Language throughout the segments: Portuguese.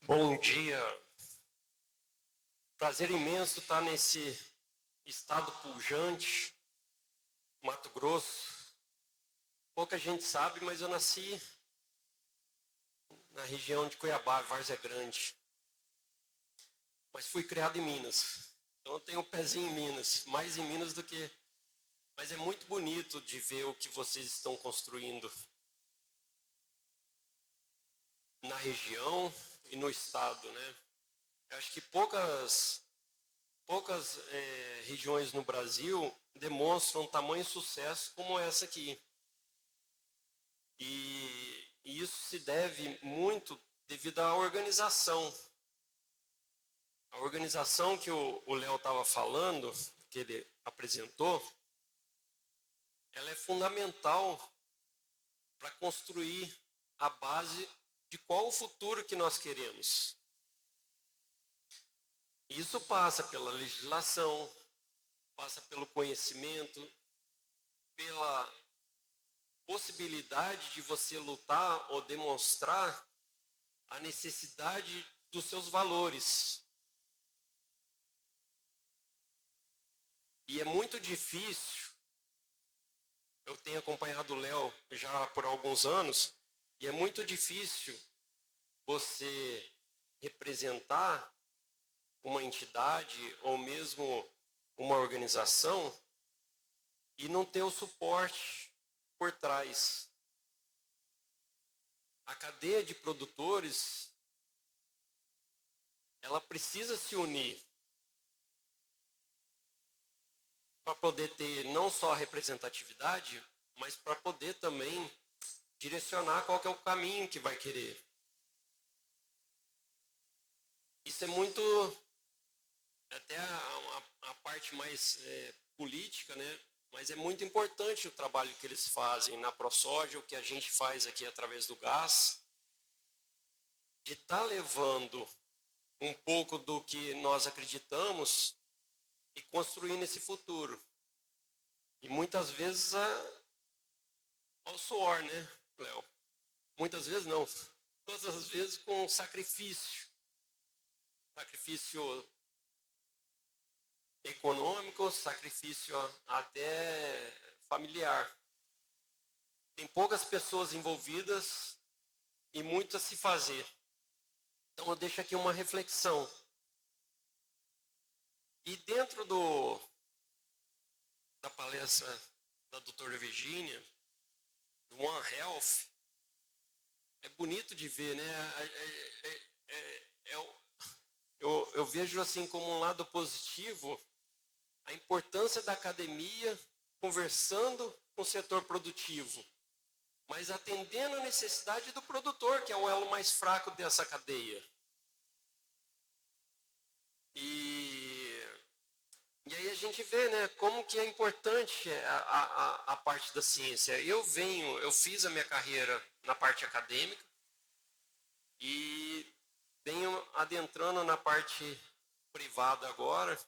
Bom dia. Prazer imenso estar nesse estado pujante, Mato Grosso. Pouca gente sabe, mas eu nasci na região de Cuiabá, Várzea Grande. Mas fui criado em Minas. Então eu tenho um pezinho em Minas, mais em Minas do que... Mas é muito bonito de ver o que vocês estão construindo na região e no estado, né? Eu acho que poucas regiões no Brasil demonstram tamanho sucesso como essa aqui. E isso se deve muito devido à organização. A organização que o Léo estava falando, que ele apresentou, ela é fundamental para construir a base de qual o futuro que nós queremos. Isso passa pela legislação, passa pelo conhecimento, pela possibilidade de você lutar ou demonstrar a necessidade dos seus valores. E é muito difícil, eu tenho acompanhado o Léo já por alguns anos, e é muito difícil você representar uma entidade ou mesmo uma organização e não ter o suporte por trás. A cadeia de produtores, ela precisa se unir para poder ter não só a representatividade, mas para poder também direcionar qual que é o caminho que vai querer. Isso é muito, até a parte mais política, né? Mas é muito importante o trabalho que eles fazem na ProSoja, o que a gente faz aqui através do gás, de estar levando um pouco do que nós acreditamos e construindo esse futuro. E muitas vezes ao suor, né, Léo? Muitas vezes não. Todas as vezes com sacrifício. Sacrifício econômico, sacrifício até familiar. Tem poucas pessoas envolvidas e muito a se fazer. Então eu deixo aqui uma reflexão. E dentro da palestra da doutora Virginia, do One Health, é bonito de ver, né? Eu vejo assim como um lado positivo a importância da academia conversando com o setor produtivo, mas atendendo a necessidade do produtor, que é o elo mais fraco dessa cadeia. E aí a gente vê, né, como que é importante a parte da ciência. Eu fiz a minha carreira na parte acadêmica e venho adentrando na parte privada agora,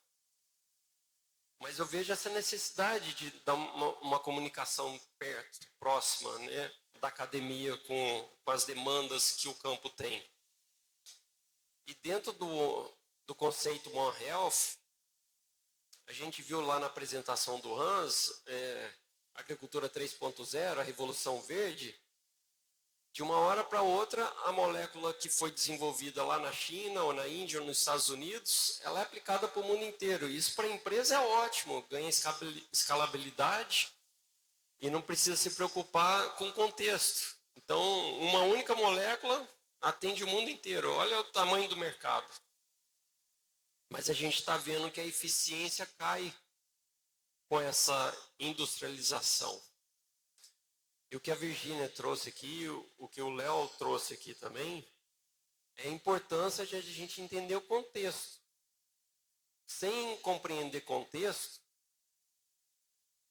mas eu vejo essa necessidade de dar uma comunicação perto, próxima, né, da academia com as demandas que o campo tem. E dentro do conceito One Health, a gente viu lá na apresentação do Hans, Agricultura 3.0, a Revolução Verde, de uma hora para outra, a molécula que foi desenvolvida lá na China, ou na Índia, ou nos Estados Unidos, ela é aplicada para o mundo inteiro. Isso para a empresa é ótimo, ganha escalabilidade e não precisa se preocupar com o contexto. Então, uma única molécula atende o mundo inteiro. Olha o tamanho do mercado. Mas a gente está vendo que a eficiência cai com essa industrialização. E o que a Virgínia trouxe aqui, o que o Léo trouxe aqui também, é a importância de a gente entender o contexto. Sem compreender contexto,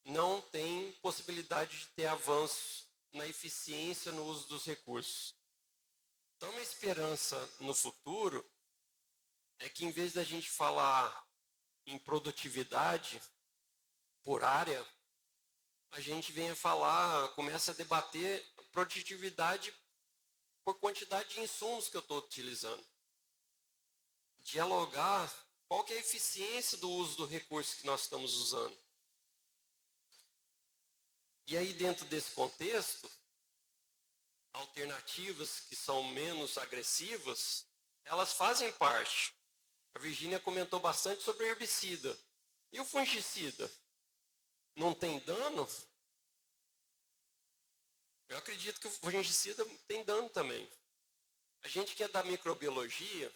não tem possibilidade de ter avanço na eficiência no uso dos recursos. Então, a esperança no futuro é que, em vez da gente falar em produtividade por área, a gente venha falar, começa a debater produtividade por quantidade de insumos que eu estou utilizando. dialogar qual que é a eficiência do uso do recurso que nós estamos usando. E aí, dentro desse contexto, alternativas que são menos agressivas, elas fazem parte. A Virgínia comentou bastante sobre herbicida. E o fungicida? Não tem dano? Eu acredito que o fungicida tem dano também. A gente que é da microbiologia,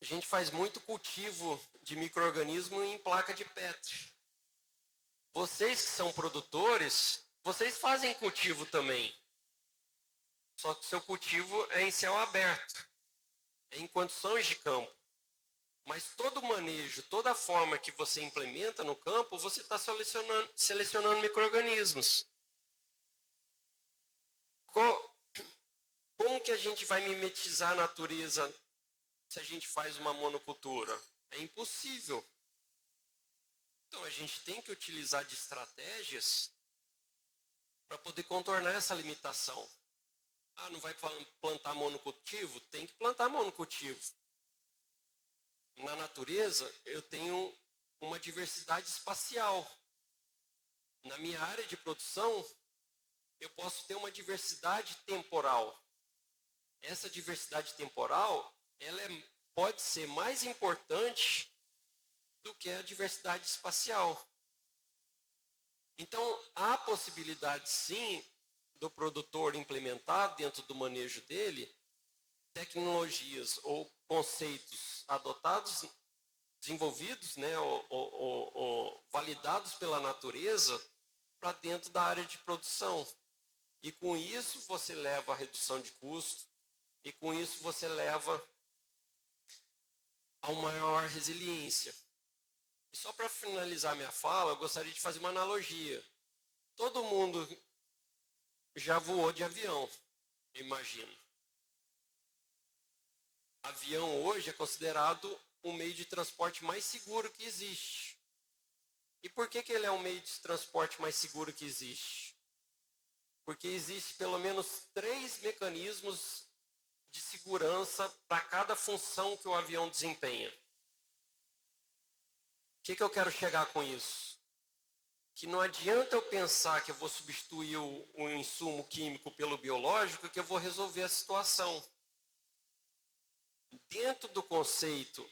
a gente faz muito cultivo de micro-organismo em placa de Petri. Vocês que são produtores, vocês fazem cultivo também. Só que o seu cultivo é em céu aberto, é em condições de campo. Mas todo o manejo, toda a forma que você implementa no campo, você está selecionando micro-organismos. Como que a gente vai mimetizar a natureza se a gente faz uma monocultura? É impossível. Então a gente tem que utilizar de estratégias para poder contornar essa limitação. Ah, não vai plantar monocultivo? Tem que plantar monocultivo. Na natureza, eu tenho uma diversidade espacial. Na minha área de produção, eu posso ter uma diversidade temporal. Essa diversidade temporal, ela pode ser mais importante do que a diversidade espacial. Então, há possibilidade, sim, do produtor implementar dentro do manejo dele tecnologias ou conceitos adotados, desenvolvidos, né, ou validados pela natureza para dentro da área de produção. E com isso você leva a redução de custo, e com isso você leva a uma maior resiliência. E só para finalizar minha fala, eu gostaria de fazer uma analogia. Todo mundo já voou de avião, eu imagino. Avião hoje é considerado o meio de transporte mais seguro que existe. E por que ele é o meio de transporte mais seguro que existe? Porque existe pelo menos 3 mecanismos de segurança para cada função que o avião desempenha. O que eu quero chegar com isso? Que não adianta eu pensar que eu vou substituir o insumo químico pelo biológico que eu vou resolver a situação. Dentro do conceito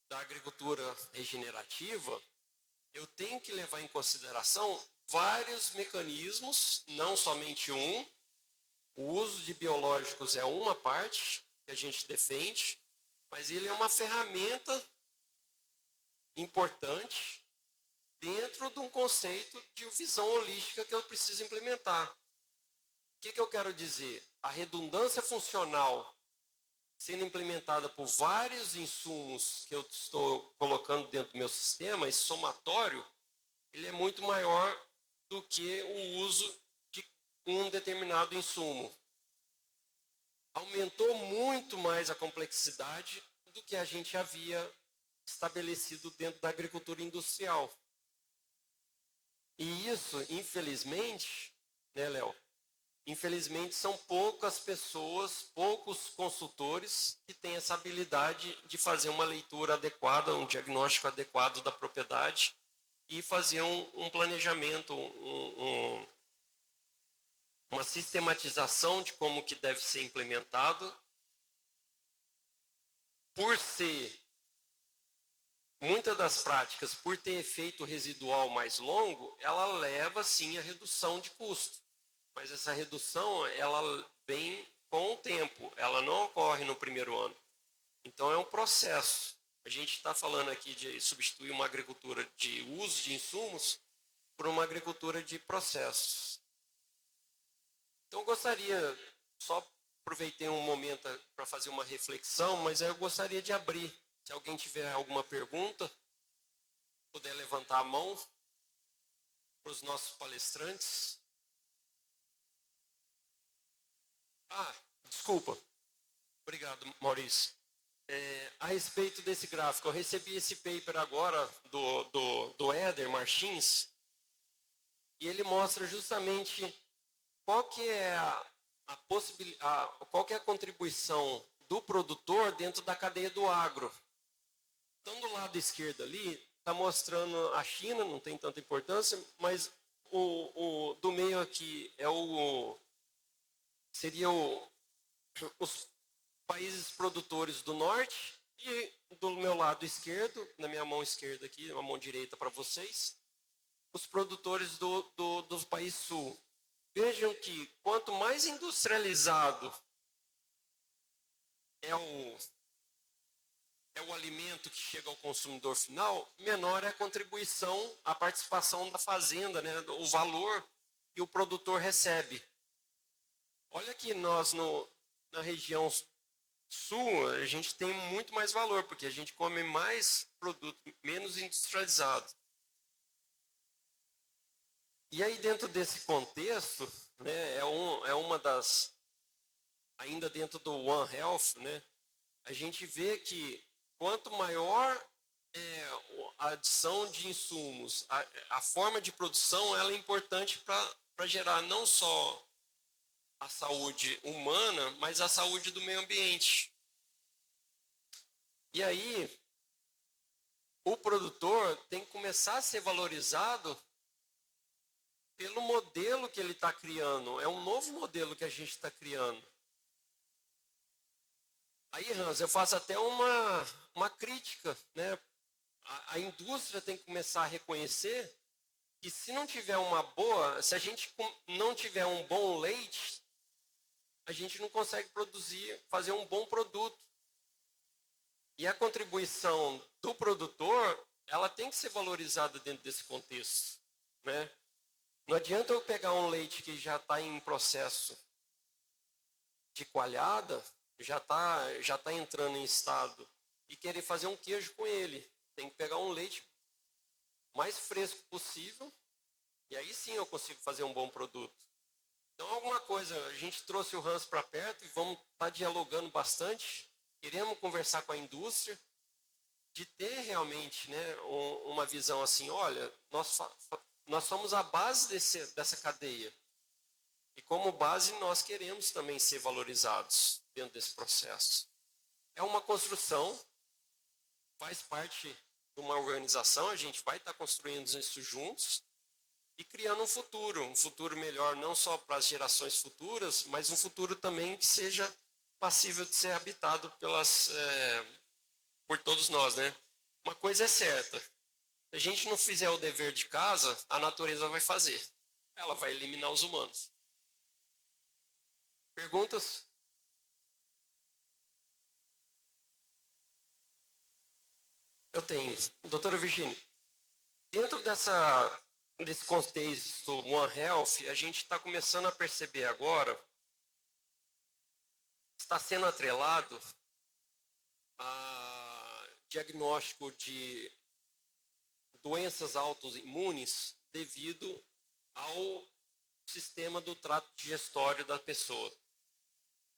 da agricultura regenerativa, eu tenho que levar em consideração vários mecanismos, não somente um. O uso de biológicos é uma parte que a gente defende, mas ele é uma ferramenta importante dentro de um conceito de visão holística que eu preciso implementar. O que eu quero dizer? A redundância funcional sendo implementada por vários insumos que eu estou colocando dentro do meu sistema, esse somatório, ele é muito maior do que o uso de um determinado insumo. Aumentou muito mais a complexidade do que a gente havia estabelecido dentro da agricultura industrial. E isso, infelizmente, né, Léo? Infelizmente, são poucas pessoas, poucos consultores que têm essa habilidade de fazer uma leitura adequada, um diagnóstico adequado da propriedade e fazer um planejamento, uma sistematização de como que deve ser implementado. Por ser, muitas das práticas, por ter efeito residual mais longo, ela leva sim a redução de custo. Mas essa redução, ela vem com o tempo, ela não ocorre no primeiro ano. Então é um processo. A gente está falando aqui de substituir uma agricultura de uso de insumos por uma agricultura de processos. Então eu gostaria, só aproveitei um momento para fazer uma reflexão, mas eu gostaria de abrir. Se alguém tiver alguma pergunta, puder levantar a mão para os nossos palestrantes. Desculpa. Obrigado, Maurício. A respeito desse gráfico, eu recebi esse paper agora do Éder Martins, e ele mostra justamente qual que é qual que é a contribuição do produtor dentro da cadeia do agro. Então, do lado esquerdo ali, está mostrando a China, não tem tanta importância, mas o do meio aqui seria os países produtores do norte, e do meu lado esquerdo, na minha mão esquerda aqui, na mão direita para vocês, os produtores dos países sul. Vejam que quanto mais industrializado é o alimento que chega ao consumidor final, menor é a contribuição, a participação da fazenda, né, o valor que o produtor recebe. Olha que nós na região sul, a gente tem muito mais valor, porque a gente come mais produto, menos industrializado. E aí, dentro desse contexto, né, é uma das, ainda dentro do One Health, né, a gente vê que quanto maior é a adição de insumos, a forma de produção, ela é importante para gerar não só a saúde humana, mas a saúde do meio ambiente. E aí, o produtor tem que começar a ser valorizado pelo modelo que ele está criando. É um novo modelo que a gente está criando. Aí, Hans, eu faço até uma crítica, né? A indústria tem que começar a reconhecer que se não tiver se a gente não tiver um bom leite, a gente não consegue fazer um bom produto. E a contribuição do produtor, ela tem que ser valorizada dentro desse contexto, né? Não adianta eu pegar um leite que já está em processo de coalhada, já tá entrando em estado, e querer fazer um queijo com ele. Tem que pegar um leite mais fresco possível, e aí sim eu consigo fazer um bom produto. Então, alguma coisa, a gente trouxe o Hans para perto e vamos estar dialogando bastante. Queremos conversar com a indústria, de ter realmente, né, uma visão assim, olha, nós somos a base dessa cadeia. E como base, nós queremos também ser valorizados dentro desse processo. É uma construção, faz parte de uma organização, a gente vai estar construindo isso juntos e criando um futuro melhor, não só para as gerações futuras, mas um futuro também que seja passível de ser habitado por todos nós, né? Uma coisa é certa, se a gente não fizer o dever de casa, a natureza vai fazer. Ela vai eliminar os humanos. Perguntas? Eu tenho. Doutora Virginia, dentro desse contexto One Health, a gente está começando a perceber agora, está sendo atrelado a diagnóstico de doenças autoimunes devido ao sistema do trato digestório da pessoa.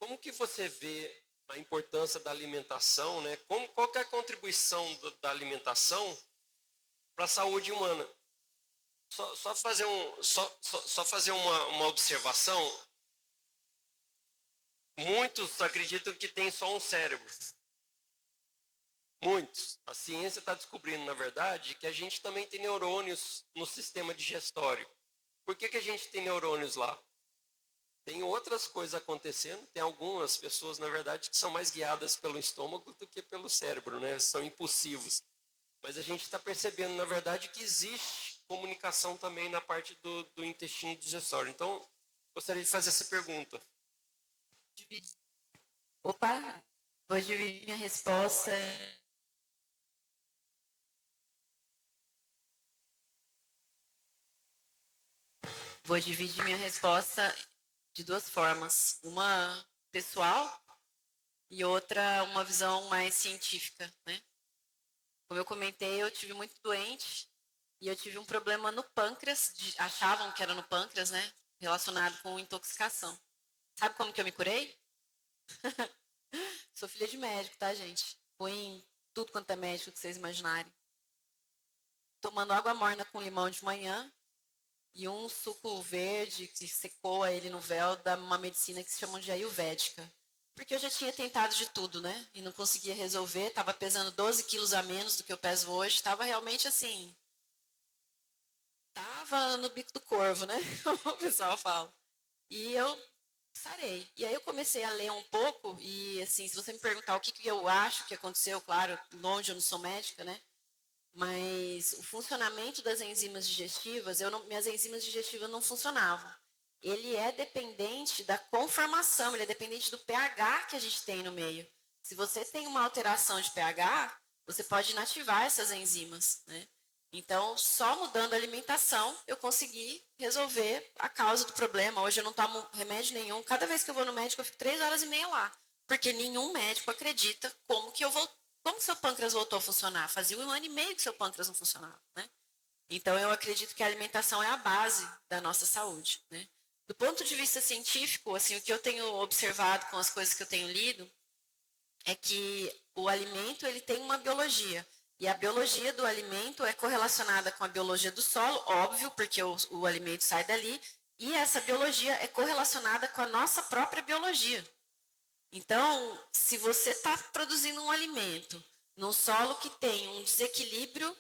Como que você vê a importância da alimentação, né? Qual é a contribuição da alimentação para a saúde humana? Só fazer uma observação. Muitos acreditam que tem só um cérebro. Muitos. A ciência está descobrindo, na verdade, que a gente também tem neurônios no sistema digestório. Por que a gente tem neurônios lá? Tem outras coisas acontecendo, tem algumas pessoas, na verdade, que são mais guiadas pelo estômago do que pelo cérebro, né? São impulsivos. Mas a gente está percebendo, na verdade, que existe comunicação também na parte do intestino digestório. Então, gostaria de fazer essa pergunta. Opa, vou dividir minha resposta. Vou dividir minha resposta de duas formas. Uma pessoal e outra uma visão mais científica, né? Como eu comentei, eu tive muito doente e eu tive um problema no pâncreas, achavam que era no pâncreas, né? Relacionado com intoxicação. Sabe como que eu me curei? Sou filha de médico, tá, gente? Fui em tudo quanto é médico que vocês imaginarem. Tomando água morna com limão de manhã e um suco verde que secou ele no véu da uma medicina que se chama de ayurvédica. Porque eu já tinha tentado de tudo, né? E não conseguia resolver. Estava pesando 12 quilos a menos do que eu peso hoje. Estava realmente assim. Estava no bico do corvo, né? Como o pessoal fala. E eu sarei. E aí eu comecei a ler um pouco. E assim, se você me perguntar o que, que eu acho que aconteceu, claro, longe eu não sou médica, né? Mas o funcionamento das enzimas digestivas, minhas enzimas digestivas não funcionavam. Ele é dependente da conformação, ele é dependente do pH que a gente tem no meio. Se você tem uma alteração de pH, você pode inativar essas enzimas, né? Então, só mudando a alimentação, eu consegui resolver a causa do problema. Hoje eu não tomo remédio nenhum. Cada vez que eu vou no médico, eu fico 3 horas e meia lá. Porque nenhum médico acredita como seu pâncreas voltou a funcionar. Fazia 1 ano e meio que seu pâncreas não funcionava, né? Então, eu acredito que a alimentação é a base da nossa saúde, né? Do ponto de vista científico, assim, o que eu tenho observado com as coisas que eu tenho lido é que o alimento ele tem uma biologia. E a biologia do alimento é correlacionada com a biologia do solo, óbvio, porque o alimento sai dali, e essa biologia é correlacionada com a nossa própria biologia. Então, se você está produzindo um alimento num solo que tem um desequilíbrio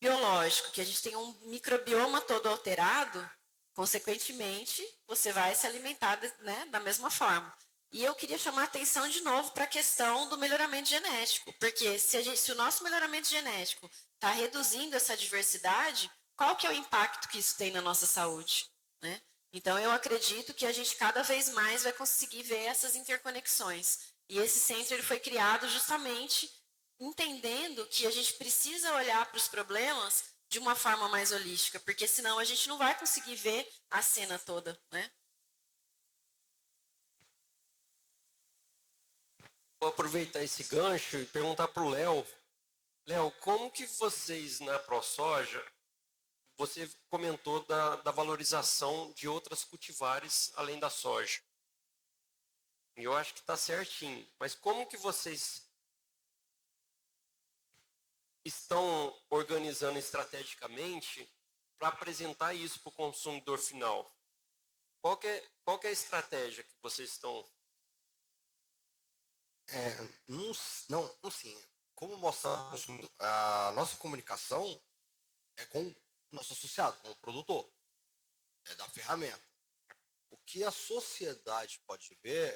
biológico, que a gente tem um microbioma todo alterado, consequentemente, você vai se alimentar, né, da mesma forma. E eu queria chamar a atenção de novo para a questão do melhoramento genético, porque se o nosso melhoramento genético está reduzindo essa diversidade, qual que é o impacto que isso tem na nossa saúde, né? Então, eu acredito que a gente cada vez mais vai conseguir ver essas interconexões. E esse centro ele foi criado justamente entendendo que a gente precisa olhar para os problemas de uma forma mais holística, porque senão a gente não vai conseguir ver a cena toda, né? Vou aproveitar esse gancho e perguntar para o Léo. Léo, como que vocês na ProSoja, você comentou da valorização de outras cultivares além da soja. E eu acho que está certinho. Mas como que vocês estão organizando estrategicamente para apresentar isso para o consumidor final? Qual que é a estratégia que vocês estão... Não, sim. Como mostrar ao consumidor, a nossa comunicação é com o nosso associado, com o produtor, é da ferramenta. O que a sociedade pode ver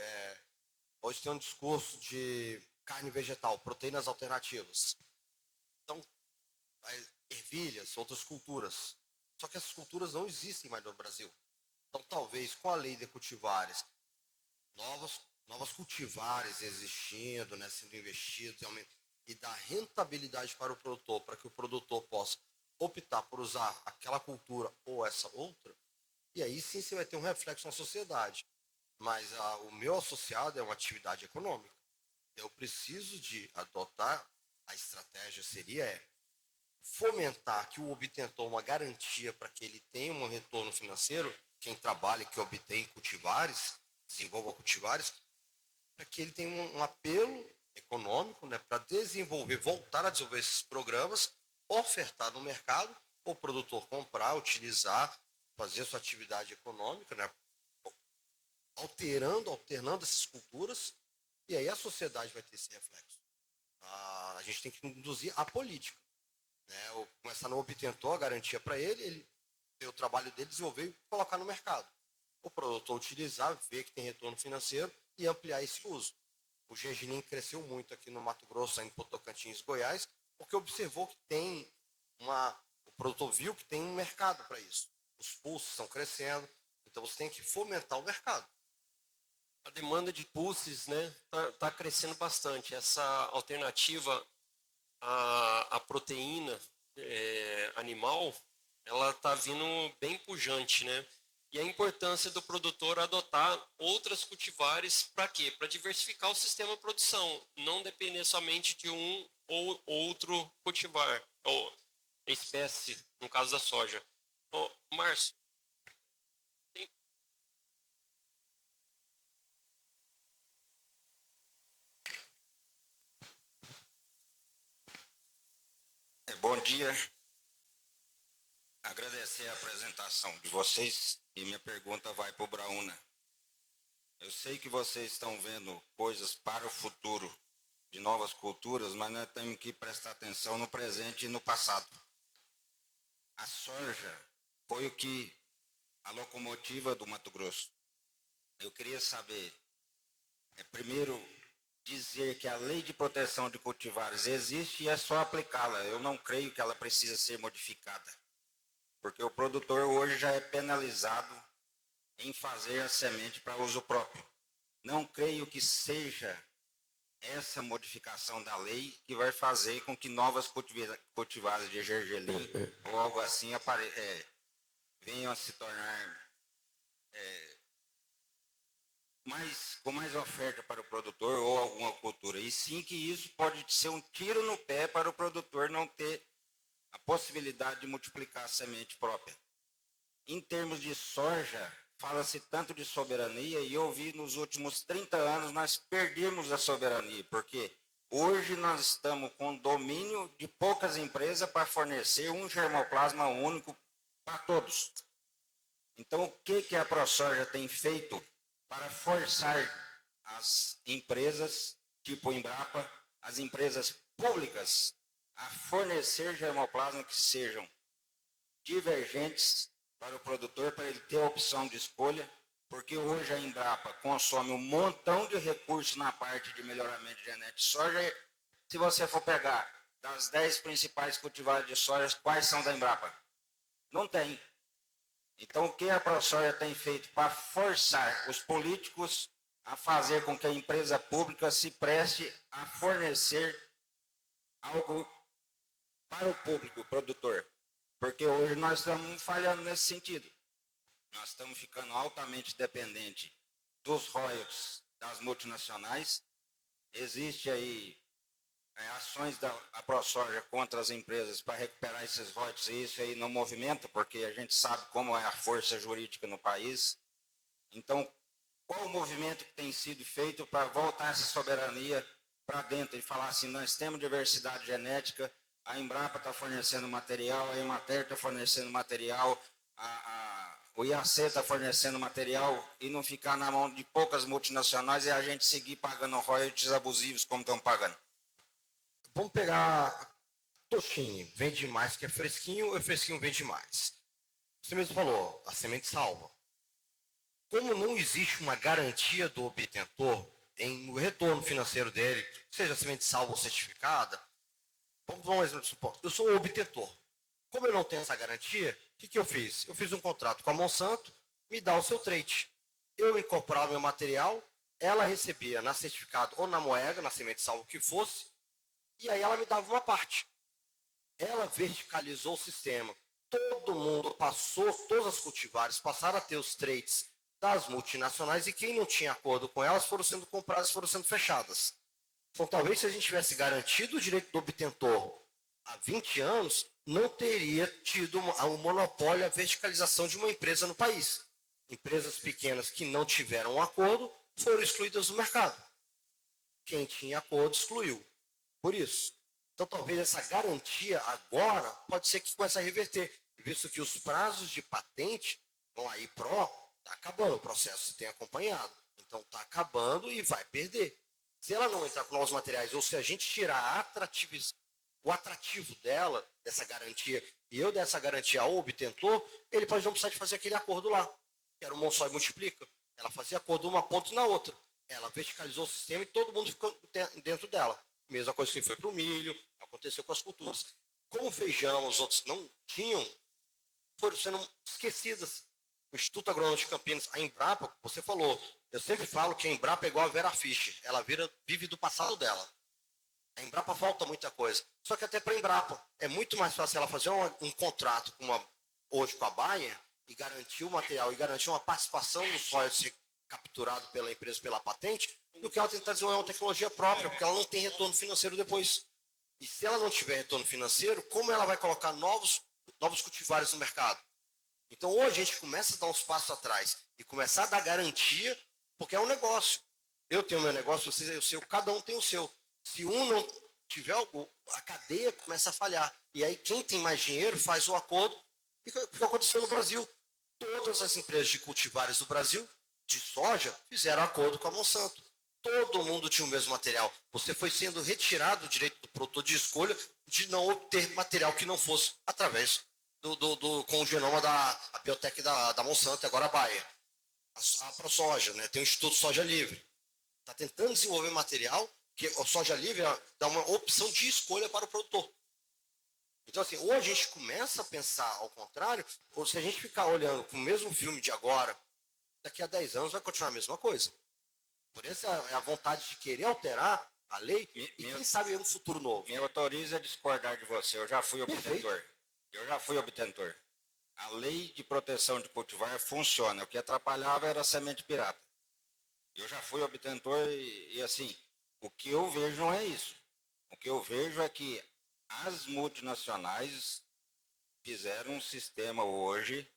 pode ter um discurso de carne vegetal, proteínas alternativas. Então, ervilhas, outras culturas. Só que essas culturas não existem mais no Brasil. Então, talvez com a lei de cultivares, novas cultivares existindo, né, sendo investidos e dar rentabilidade para o produtor, para que o produtor possa optar por usar aquela cultura ou essa outra, e aí sim você vai ter um reflexo na sociedade. Mas o meu associado é uma atividade econômica. Eu preciso de adotar, a estratégia seria fomentar que o obtentor uma garantia para que ele tenha um retorno financeiro, quem trabalha e que obtém cultivares, desenvolva cultivares, para que ele tenha um apelo econômico, né, para voltar a desenvolver esses programas, ofertar no mercado, o produtor comprar, utilizar, fazer sua atividade econômica, né, alternando essas culturas, e aí a sociedade vai ter esse reflexo. A gente tem que induzir a política, né, começar no obtentor, a garantia para ele ter o trabalho dele, desenvolver e colocar no mercado. O produtor utilizar, ver que tem retorno financeiro e ampliar esse uso. O gergelim cresceu muito aqui no Mato Grosso, em Tocantins, Goiás, porque observou que o produtor viu que tem um mercado para isso. Os pulsos estão crescendo, então você tem que fomentar o mercado. A demanda de pulses, né, tá crescendo bastante. Essa alternativa à proteína animal, ela está vindo bem pujante, né? E a importância do produtor adotar outras cultivares para quê? Para diversificar o sistema de produção, não depender somente de um ou outro cultivar, ou espécie, no caso da soja. Márcio, Bom dia. Agradecer a apresentação de vocês e minha pergunta vai para o Brauna. Eu sei que vocês estão vendo coisas para o futuro de novas culturas, mas nós temos que prestar atenção no presente e no passado. A soja foi a locomotiva do Mato Grosso. Eu queria saber, primeiro, dizer que a lei de proteção de cultivares existe e é só aplicá-la. Eu não creio que ela precisa ser modificada, porque o produtor hoje já é penalizado em fazer a semente para uso próprio. Não creio que seja essa modificação da lei que vai fazer com que novas cultivares de gergelim ou algo assim venham a se tornar com mais oferta para o produtor ou alguma cultura. E sim que isso pode ser um tiro no pé para o produtor não ter a possibilidade de multiplicar a semente própria. Em termos de soja, fala-se tanto de soberania e eu vi nos últimos 30 anos nós perdemos a soberania, porque hoje nós estamos com domínio de poucas empresas para fornecer um germoplasma único para todos. Então, o que a ProSoja tem feito para forçar as empresas, tipo Embrapa, as empresas públicas, a fornecer germoplasma que sejam divergentes para o produtor, para ele ter a opção de escolha, porque hoje a Embrapa consome um montão de recursos na parte de melhoramento genético de soja. Se você for pegar das 10 principais cultivares de soja, quais são da Embrapa? Não tem. Então, o que a ProSoja tem feito para forçar os políticos a fazer com que a empresa pública se preste a fornecer algo para o público, o produtor? Porque hoje nós estamos falhando nesse sentido. Nós estamos ficando altamente dependentes dos royalties das multinacionais. Existe aí ações da ProSoja contra as empresas para recuperar esses royalties, e isso aí não movimenta, porque a gente sabe como é a força jurídica no país. Então, qual o movimento que tem sido feito para voltar essa soberania para dentro e falar assim, nós temos diversidade genética, a Embrapa está fornecendo material, a Emater está fornecendo material, o IAC está fornecendo material, e não ficar na mão de poucas multinacionais e a gente seguir pagando royalties abusivos como estão pagando. Vamos pegar Toshine, vende mais que é fresquinho, e fresquinho vende mais. Você mesmo falou, a semente salva. Como não existe uma garantia do obtentor no retorno financeiro dele, seja semente salva ou certificada, vamos dar um exemplo de suporte. Eu sou o obtentor. Como eu não tenho essa garantia, o que eu fiz? Eu fiz um contrato com a Monsanto, me dá o seu trait. Eu incorporava meu material, ela recebia na certificado ou na moeda, na semente salva que fosse, e aí ela me dava uma parte. Ela verticalizou o sistema. Todo mundo passou, todas as cultivares passaram a ter os traits das multinacionais, e quem não tinha acordo com elas foram sendo compradas, foram sendo fechadas. Então, talvez se a gente tivesse garantido o direito do obtentor há 20 anos, não teria tido um monopólio, a verticalização de uma empresa no país. Empresas pequenas que não tiveram um acordo foram excluídas do mercado. Quem tinha acordo excluiu. Por isso. Então, talvez essa garantia agora pode ser que comece a reverter, visto que os prazos de patente vão aí está acabando, o processo tem acompanhado. Então, está acabando e vai perder. Se ela não entrar com novos materiais, ou se a gente tirar o atrativo dela, dessa garantia, e eu dessa garantia ao obtentor, ele pode não precisar de fazer aquele acordo lá. Que era o Monsoy Multiplica. Ela fazia acordo uma ponta e na outra. Ela verticalizou o sistema e todo mundo ficou dentro dela. Mesma coisa que foi para o milho, aconteceu com as culturas. Como o feijão, os outros não tinham, foram sendo esquecidas. O Instituto Agronômico de Campinas, a Embrapa, você falou, eu sempre falo que a Embrapa é igual a Vera Fischer, ela vive do passado dela. A Embrapa falta muita coisa. Só que até para a Embrapa, é muito mais fácil ela fazer um contrato hoje com a Bayer e garantir o material e garantir uma participação dos royalties capturado pela empresa pela patente, do que ela tentar desenvolver uma tecnologia própria, porque ela não tem retorno financeiro depois. E se ela não tiver retorno financeiro, como ela vai colocar novos cultivares no mercado? Então hoje a gente começa a dar uns passos atrás e começar a dar garantia, porque é um negócio. Eu tenho o meu negócio, você tem o seu, cada um tem o seu. Se um não tiver algo, a cadeia começa a falhar. E aí quem tem mais dinheiro faz o acordo. E o que aconteceu no Brasil? Todas as empresas de cultivares do Brasil de soja fizeram acordo com a Monsanto. Todo mundo tinha o mesmo material. Você foi sendo retirado o direito do produtor de escolha de não obter material que não fosse através com o genoma da biotech da Monsanto, agora a Bayer. A ProSoja, né? Tem o Instituto Soja Livre. Está tentando desenvolver material que o Soja Livre dá uma opção de escolha para o produtor. Então, assim, ou a gente começa a pensar ao contrário, ou se a gente ficar olhando com o mesmo filme de agora, daqui a 10 anos vai continuar a mesma coisa. Por isso é a vontade de querer alterar a lei e quem sabe um futuro novo. Me autoriza a discordar de você, eu já fui obtentor. Eu já fui obtentor. A lei de proteção de cultivar funciona, o que atrapalhava era a semente pirata. Eu já fui obtentor e assim, o que eu vejo não é isso. O que eu vejo é que as multinacionais fizeram um sistema hoje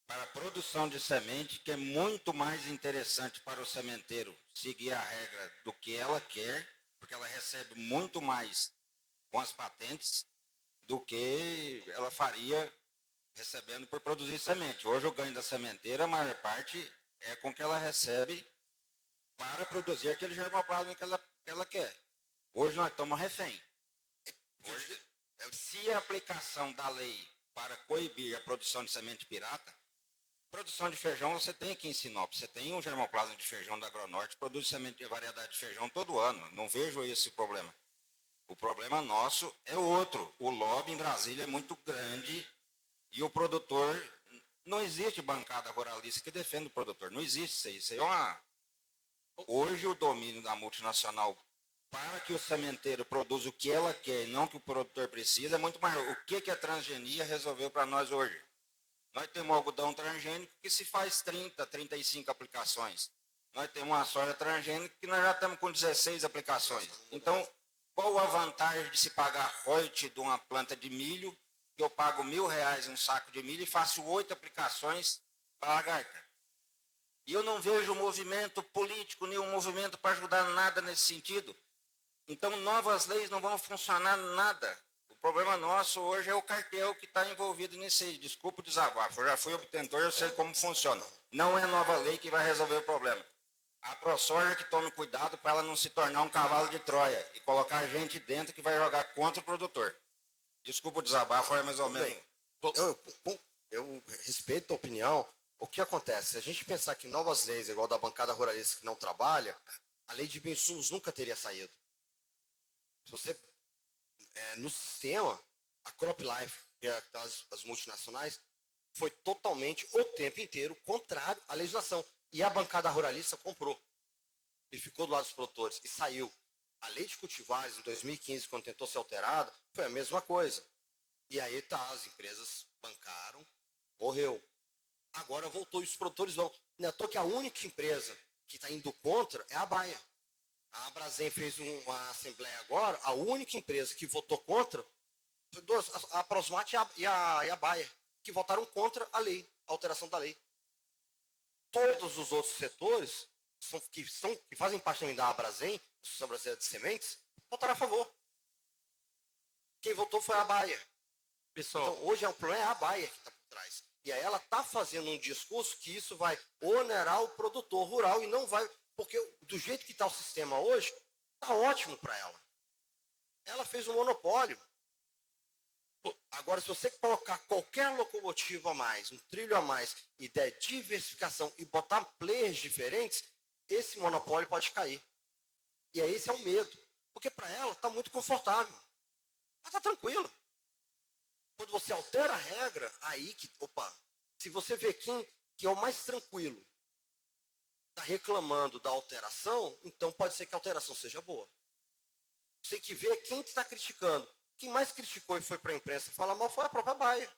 para a produção de semente que é muito mais interessante para o sementeiro seguir a regra do que ela quer, porque ela recebe muito mais com as patentes do que ela faria recebendo por produzir semente. Hoje o ganho da sementeira, a maior parte, é com que ela recebe para produzir aquele germoplasma que ela quer. Hoje nós estamos refém. Hoje, se a aplicação da lei para coibir a produção de semente pirata, produção de feijão você tem aqui em Sinop, você tem um germoplasma de feijão da Agronorte, produz semente de variedade de feijão todo ano, não vejo esse problema. O problema nosso é outro, o lobby em Brasília é muito grande e o produtor, não existe bancada ruralista que defenda o produtor, não existe isso aí é uma... Hoje o domínio da multinacional para que o sementeiro produza o que ela quer e não o que o produtor precisa é muito maior. O que a transgenia resolveu para nós hoje? Nós temos algodão transgênico que se faz 30, 35 aplicações. Nós temos uma soja transgênica que nós já estamos com 16 aplicações. Então, qual a vantagem de se pagar royalties de uma planta de milho, que eu pago R$1.000 um saco de milho e faço 8 aplicações para a lagarta? E eu não vejo movimento político, nenhum movimento para ajudar nada nesse sentido. Então, novas leis não vão funcionar nada. O problema nosso hoje é o cartel que está envolvido nisso aí. Desculpa o desabafo, eu já fui obtentor, eu sei como funciona. Não é nova lei que vai resolver o problema. A ProSoja que tome cuidado para ela não se tornar um cavalo de Troia e colocar gente dentro que vai jogar contra o produtor. Desculpa o desabafo, é mais ou menos. Eu respeito a opinião. O que acontece? Se a gente pensar que novas leis, igual da bancada ruralista que não trabalha, a lei de bioinsumos nunca teria saído. Se você, no sistema, a CropLife, que é as multinacionais, foi totalmente, o tempo inteiro, contrário à legislação. E a bancada ruralista comprou. E ficou do lado dos produtores. E saiu. A lei de cultivares, em 2015, quando tentou ser alterada, foi a mesma coisa. E aí as empresas bancaram, morreu. Agora voltou e os produtores vão. Não é à toa que a única empresa que está indo contra é a Bayer. A Abrazen fez uma assembleia agora, a única empresa que votou contra foi a Prosmate e a Bayer, que votaram contra a lei, a alteração da lei. Todos os outros setores que fazem parte também da Abrazen, Associação Brasileira de Sementes, votaram a favor. Quem votou foi a Bayer. Pessoal, Então, hoje o problema é a Bayer que está por trás. E aí ela está fazendo um discurso que isso vai onerar o produtor rural e não vai... Porque do jeito que está o sistema hoje, está ótimo para ela. Ela fez um monopólio. Agora, se você colocar qualquer locomotiva a mais, um trilho a mais, e der diversificação e botar players diferentes, esse monopólio pode cair. E aí esse é o medo. Porque para ela está muito confortável. Ela está tranquila. Quando você altera a regra, aí que... Opa, se você vê quem que é o mais tranquilo, está reclamando da alteração, então pode ser que a alteração seja boa. Você tem que ver quem está criticando. Quem mais criticou e foi para a imprensa falar mal foi a própria Bayer.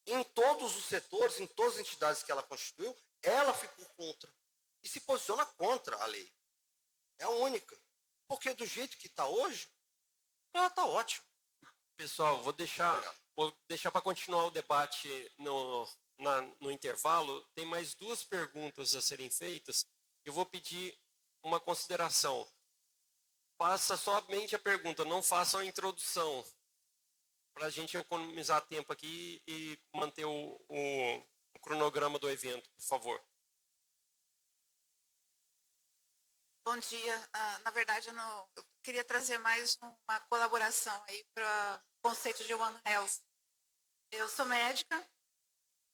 Em todos os setores, em todas as entidades que ela constituiu, ela ficou contra. E se posiciona contra a lei. É a única. Porque do jeito que está hoje, ela está ótima. pessoal, vou deixar para continuar o debate no intervalo. Tem mais 2 perguntas a serem feitas. Eu vou pedir uma consideração. Faça somente a pergunta, não façam a introdução, para a gente economizar tempo aqui e manter o cronograma do evento, por favor. Bom dia. Na verdade, eu queria trazer mais uma colaboração aí para o conceito de One Health. Eu sou médica,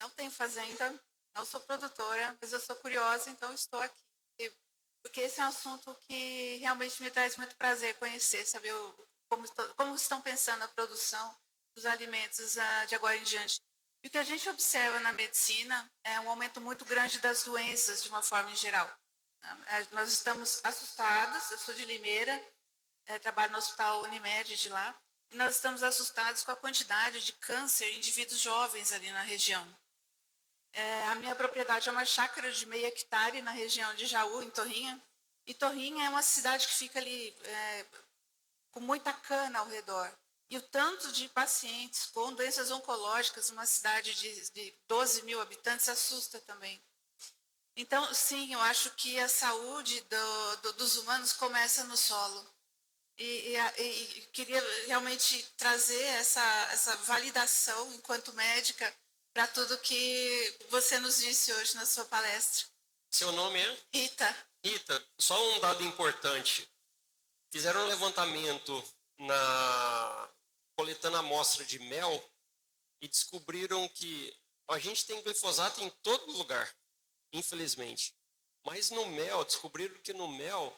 não tenho fazenda, não sou produtora, mas eu sou curiosa, então estou aqui. Porque esse é um assunto que realmente me traz muito prazer conhecer, saber como estão pensando a produção dos alimentos de agora em diante. E o que a gente observa na medicina é um aumento muito grande das doenças, de uma forma em geral. Nós estamos assustados, eu sou de Limeira, trabalho no Hospital Unimed de lá, e nós estamos assustados com a quantidade de câncer em indivíduos jovens ali na região. A minha propriedade é uma chácara de meio hectare na região de Jaú, em Torrinha, e Torrinha é uma cidade que fica ali com muita cana ao redor. E o tanto de pacientes com doenças oncológicas numa cidade de 12 mil habitantes assusta também. Então, sim, eu acho que a saúde dos humanos começa no solo. E queria realmente trazer essa validação, enquanto médica, para tudo que você nos disse hoje na sua palestra. Seu nome é? Rita. Rita, só um dado importante. Fizeram um levantamento coletando amostra de mel e descobriram que a gente tem glifosato em todo lugar, infelizmente. Mas no mel, descobriram que no mel,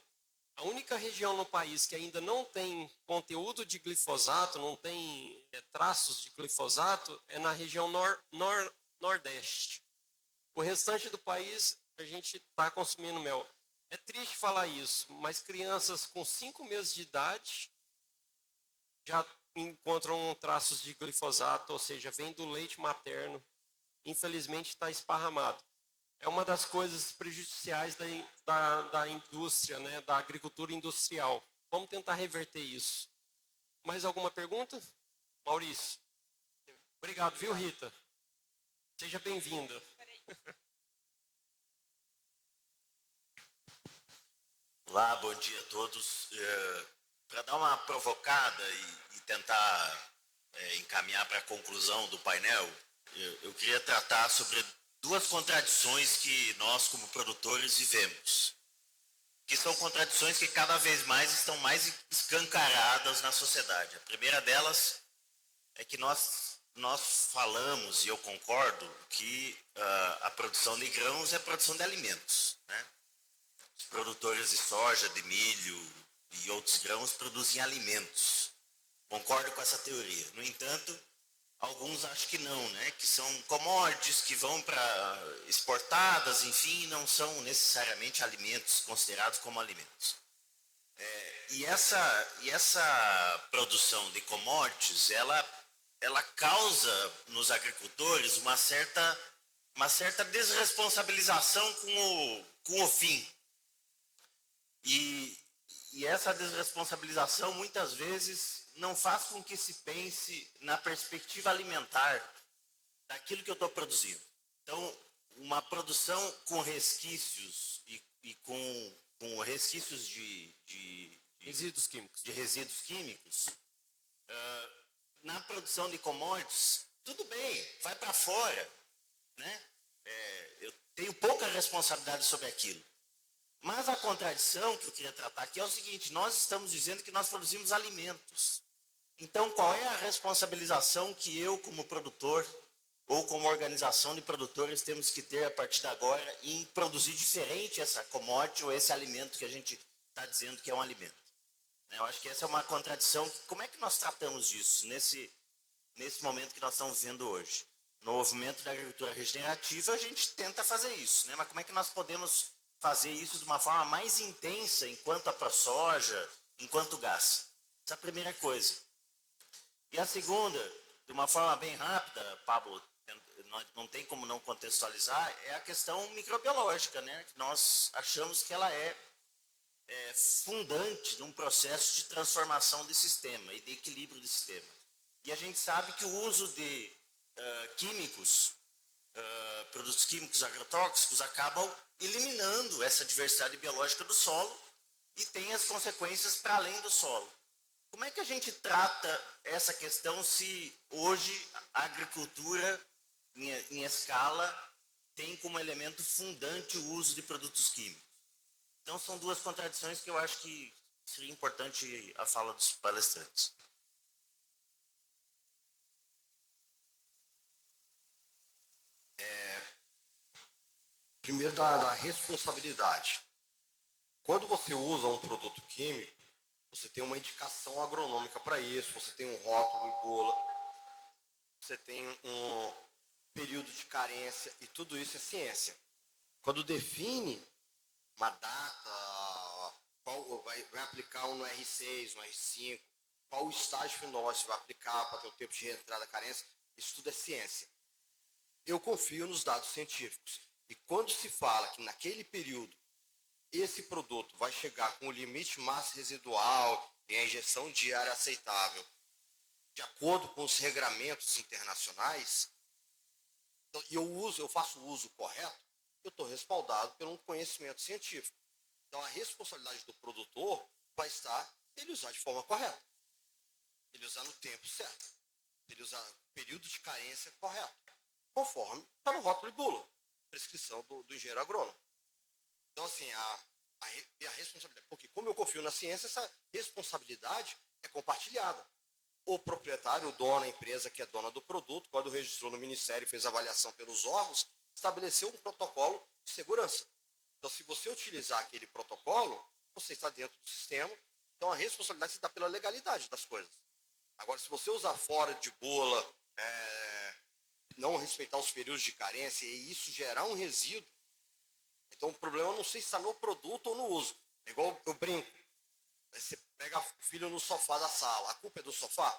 a única região no país que ainda não tem conteúdo de glifosato, não tem traços de glifosato, é na região nordeste. O restante do país, a gente está consumindo mel. É triste falar isso, mas crianças com 5 meses de idade já encontram traços de glifosato, ou seja, vem do leite materno. Infelizmente está esparramado. É uma das coisas prejudiciais da indústria, né, da agricultura industrial. Vamos tentar reverter isso. Mais alguma pergunta? Maurício. Obrigado, viu, Rita? Seja bem-vinda. Olá, bom dia a todos. Para dar uma provocada e tentar encaminhar para a conclusão do painel, eu queria tratar sobre duas contradições que nós, como produtores, vivemos. Que são contradições que cada vez mais estão mais escancaradas na sociedade. A primeira delas é que nós falamos, e eu concordo, que a produção de grãos é produção de alimentos, né? Os produtores de soja, de milho e outros grãos produzem alimentos. Concordo com essa teoria. No entanto, alguns acham que não, né? Que são commodities que vão para exportadas, enfim, não são necessariamente alimentos, considerados como alimentos. E essa produção de commodities, ela causa nos agricultores uma certa desresponsabilização com o fim. E essa desresponsabilização, muitas vezes, não faz com que se pense na perspectiva alimentar daquilo que eu estou produzindo. Então, uma produção com resquícios e com resquícios de resíduos químicos. Na produção de commodities, tudo bem, vai para fora, né? Eu tenho pouca responsabilidade sobre aquilo. Mas a contradição que eu queria tratar aqui é o seguinte: nós estamos dizendo que nós produzimos alimentos. Então, qual é a responsabilização que eu, como produtor, ou como organização de produtores, temos que ter a partir de agora em produzir diferente essa commodity ou esse alimento que a gente está dizendo que é um alimento? Eu acho que essa é uma contradição. Como é que nós tratamos disso nesse momento que nós estamos vivendo hoje? No movimento da agricultura regenerativa, a gente tenta fazer isso, né? Mas como é que nós podemos fazer isso de uma forma mais intensa enquanto a ProSoja, enquanto gás? Essa é a primeira coisa. E a segunda, de uma forma bem rápida, Pablo, não tem como não contextualizar, é a questão microbiológica, né? Nós achamos que ela é fundante num processo de transformação do sistema e de equilíbrio do sistema. E a gente sabe que o uso de químicos, produtos químicos agrotóxicos, acabam eliminando essa diversidade biológica do solo e tem as consequências para além do solo. Como é que a gente trata essa questão se hoje a agricultura em escala tem como elemento fundante o uso de produtos químicos. Então, são duas contradições que eu acho que seria importante a fala dos palestrantes. Primeiro, da responsabilidade. Quando você usa um produto químico, você tem uma indicação agronômica para isso, você tem um rótulo e bula, você tem um período de carência, e tudo isso é ciência. Quando define uma data, qual vai aplicar no R6, no R5, qual o estágio final você vai aplicar para ter o tempo de reentrada da carência, isso tudo é ciência. Eu confio nos dados científicos. E quando se fala que naquele período esse produto vai chegar com o limite massa residual e a injeção diária aceitável, de acordo com os regramentos internacionais, e eu faço o uso correto, eu estou respaldado por um conhecimento científico. Então, a responsabilidade do produtor vai estar ele usar de forma correta, ele usar no tempo certo, ele usar o período de carência correto, conforme está no rótulo e bula, prescrição do engenheiro agrônomo. Então, assim, a responsabilidade, porque como eu confio na ciência, essa responsabilidade é compartilhada. O proprietário, o dono, a empresa que é dona do produto, quando registrou no Ministério e fez avaliação pelos órgãos, estabeleceu um protocolo de segurança. Então, se você utilizar aquele protocolo, você está dentro do sistema. Então, a responsabilidade se dá pela legalidade das coisas. Agora, se você usar fora de bula, não respeitar os períodos de carência e isso gerar um resíduo, então o problema não sei se está no produto ou no uso. É igual eu brinco. Você pega o filho no sofá da sala, a culpa é do sofá?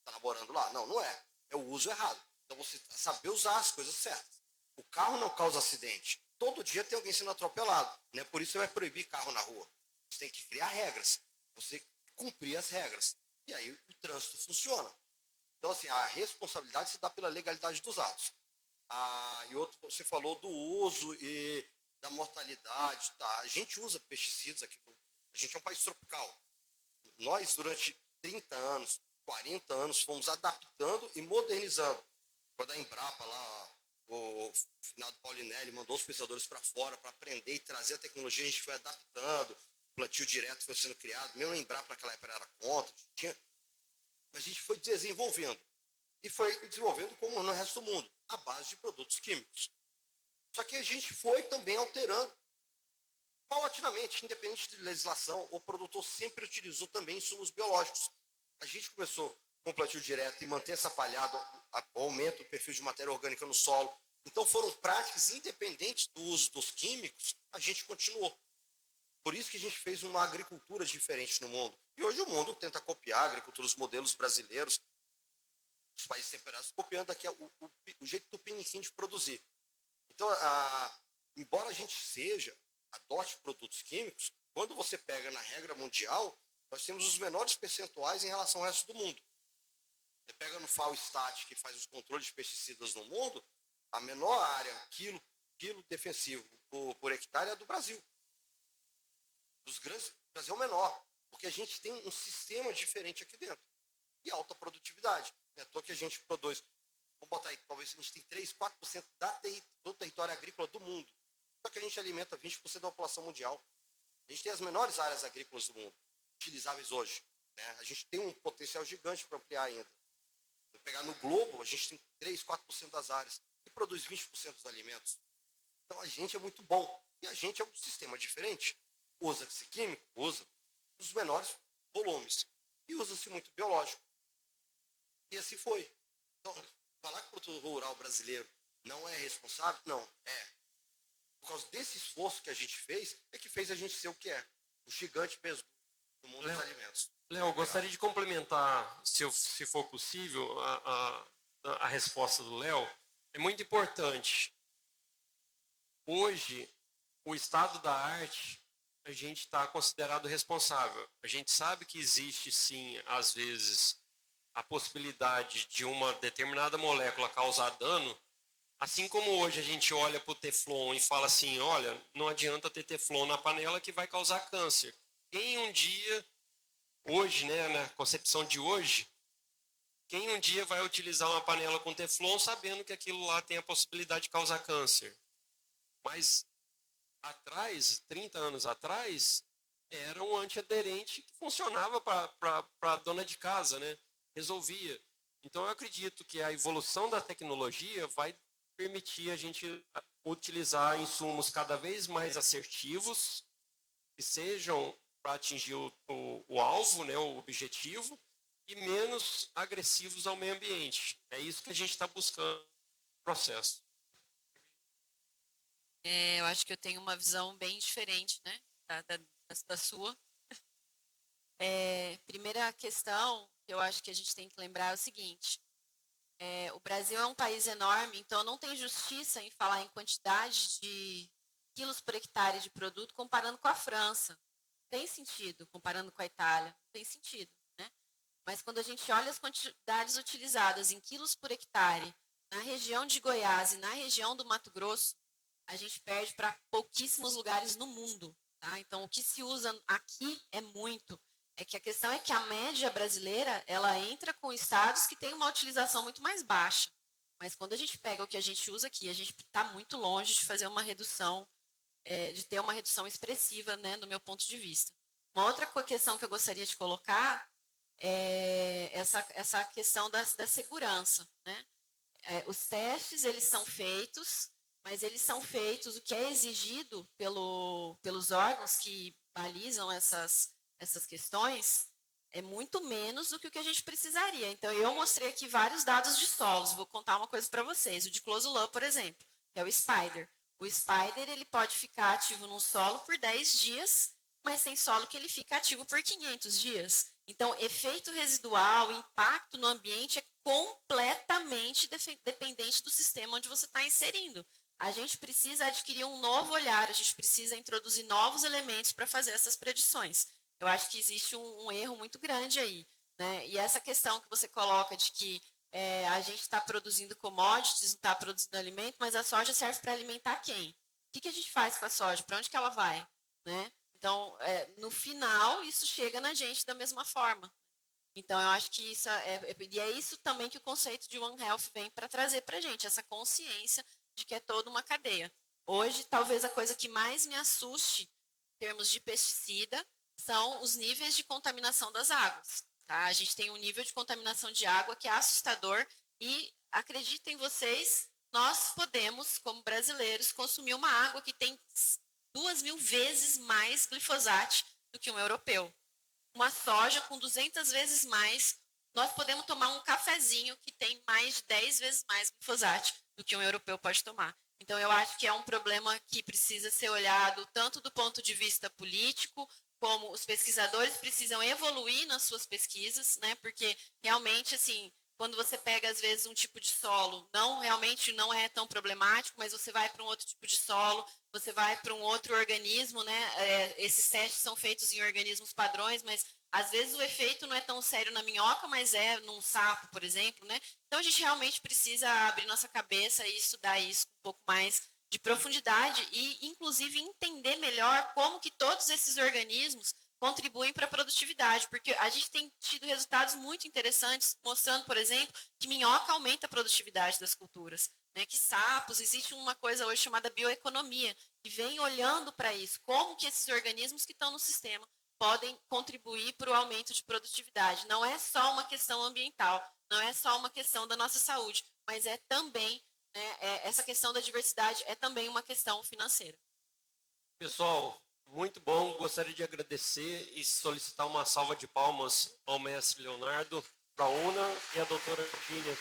Está namorando lá? Não, não é. É o uso errado. Então você saber usar as coisas certas. O carro não causa acidente. Todo dia tem alguém sendo atropelado. Né? Por isso você vai proibir carro na rua. Você tem que criar regras. Você cumprir as regras. E aí o trânsito funciona. Então, assim, a responsabilidade se dá pela legalidade dos atos. E outro, você falou do uso e da mortalidade. Tá? A gente usa pesticidas aqui. A gente é um país tropical. Nós, durante 30 anos, 40 anos, fomos adaptando e modernizando. Quando a Embrapa, lá, o finado Paulinelli, mandou os pesquisadores para fora para aprender e trazer a tecnologia, a gente foi adaptando. O plantio direto foi sendo criado. Mesmo a Embrapa, naquela época, era contra. Mas a gente foi desenvolvendo. E foi desenvolvendo como no resto do mundo, à base de produtos químicos. Só que a gente foi também alterando paulatinamente, independente de legislação, o produtor sempre utilizou também insumos biológicos. A gente começou com o plantio direto e manter essa palhada, aumenta o perfil de matéria orgânica no solo. Então foram práticas independentes do uso dos químicos, a gente continuou. Por isso que a gente fez uma agricultura diferente no mundo. E hoje o mundo tenta copiar a agricultura, os modelos brasileiros, os países temperados, copiando aqui o jeito tupiniquim de produzir. Então, embora a gente adote produtos químicos, quando você pega na regra mundial, nós temos os menores percentuais em relação ao resto do mundo. Você pega no FAO-STAT, que faz os controles de pesticidas no mundo, a menor área, quilo defensivo por hectare é a do Brasil. Dos grandes, o Brasil é o menor, porque a gente tem um sistema diferente aqui dentro. E alta produtividade. É à toa que a gente produz, vamos botar aí, talvez a gente tem 3, 4% do território agrícola do mundo. Só que a gente alimenta 20% da população mundial. A gente tem as menores áreas agrícolas do mundo, utilizáveis hoje. Né? A gente tem um potencial gigante para ampliar ainda. Se pegar no globo, a gente tem 3, 4% das áreas e produz 20% dos alimentos. Então a gente é muito bom. E a gente é um sistema diferente. Usa-se químico? Usa. Os menores volumes. E usa-se muito biológico. E assim foi. Então, falar que o produtor rural brasileiro não é responsável? Não, é. Por causa desse esforço que a gente fez, é que fez a gente ser o que é. O gigante mesmo do mundo dos alimentos. Léo, eu gostaria de complementar, se for possível, a resposta do Léo. É muito importante. Hoje, o estado da arte, a gente está considerado responsável. A gente sabe que existe, sim, às vezes, a possibilidade de uma determinada molécula causar dano, assim como hoje a gente olha para o Teflon e fala assim, olha, não adianta ter Teflon na panela que vai causar câncer. Quem um dia, hoje, né, na concepção de hoje, quem um dia vai utilizar uma panela com Teflon sabendo que aquilo lá tem a possibilidade de causar câncer? Mas atrás, 30 anos atrás, era um antiaderente que funcionava para a dona de casa, né? Resolvia. Então, eu acredito que a evolução da tecnologia vai permitir a gente utilizar insumos cada vez mais assertivos, que sejam para atingir o alvo, né, o objetivo, e menos agressivos ao meio ambiente. É isso que a gente está buscando no processo. Eu acho que eu tenho uma visão bem diferente, né, da sua. Primeira questão que eu acho que a gente tem que lembrar é o seguinte: o Brasil é um país enorme, então não tem justiça em falar em quantidade de quilos por hectare de produto comparando com a França. Tem sentido, comparando com a Itália, tem sentido, né? Mas quando a gente olha as quantidades utilizadas em quilos por hectare na região de Goiás e na região do Mato Grosso, a gente perde para pouquíssimos lugares no mundo, tá? Então, o que se usa aqui é muito. É que a questão é que a média brasileira, ela entra com estados que têm uma utilização muito mais baixa. Mas quando a gente pega o que a gente usa aqui, a gente está muito longe de fazer uma redução, de ter uma redução expressiva, né, do meu ponto de vista. Uma outra questão que eu gostaria de colocar é essa questão da segurança, né? Os testes, eles são feitos, mas eles são feitos, o que é exigido pelos órgãos que balizam essas questões é muito menos do que o que a gente precisaria. Então, eu mostrei aqui vários dados de solos. Vou contar uma coisa para vocês. O de Closulã, por exemplo, que é o Spider. O Spider, ele pode ficar ativo num solo por 10 dias, mas tem solo que ele fica ativo por 500 dias. Então, efeito residual, impacto no ambiente é completamente dependente do sistema onde você está inserindo. A gente precisa adquirir um novo olhar, a gente precisa introduzir novos elementos para fazer essas predições. Eu acho que existe um erro muito grande aí, né? E essa questão que você coloca de que a gente está produzindo commodities, não está produzindo alimento, mas a soja serve para alimentar quem? O que a gente faz com a soja? Para onde que ela vai? Né? Então, no final, isso chega na gente da mesma forma. Então, eu acho que isso e é isso também que o conceito de One Health vem para trazer para a gente, essa consciência de que é toda uma cadeia. Hoje, talvez a coisa que mais me assuste em termos de pesticida são os níveis de contaminação das águas. Tá? A gente tem um nível de contaminação de água que é assustador e, acreditem vocês, nós podemos, como brasileiros, consumir uma água que tem 2.000 vezes mais glifosato do que um europeu. Uma soja com 200 vezes mais, nós podemos tomar um cafezinho que tem mais de 10 vezes mais glifosato do que um europeu pode tomar. Então, eu acho que é um problema que precisa ser olhado tanto do ponto de vista político, como os pesquisadores precisam evoluir nas suas pesquisas, né? Porque realmente, assim, quando você pega às vezes um tipo de solo, realmente não é tão problemático, mas você vai para um outro tipo de solo, você vai para um outro organismo, né? Esses testes são feitos em organismos padrões, mas às vezes o efeito não é tão sério na minhoca, mas é num sapo, por exemplo, né? Então a gente realmente precisa abrir nossa cabeça e estudar isso com um pouco mais de profundidade e, inclusive, entender melhor como que todos esses organismos contribuem para a produtividade, porque a gente tem tido resultados muito interessantes, mostrando, por exemplo, que minhoca aumenta a produtividade das culturas, né? Que sapos, existe uma coisa hoje chamada bioeconomia, que vem olhando para isso, como que esses organismos que estão no sistema podem contribuir para o aumento de produtividade. Não é só uma questão ambiental, não é só uma questão da nossa saúde, mas é também, né, essa questão da diversidade é também uma questão financeira. Pessoal, muito bom. Gostaria de agradecer e solicitar uma salva de palmas ao mestre Leonardo, para a UNA e a doutora Virginia.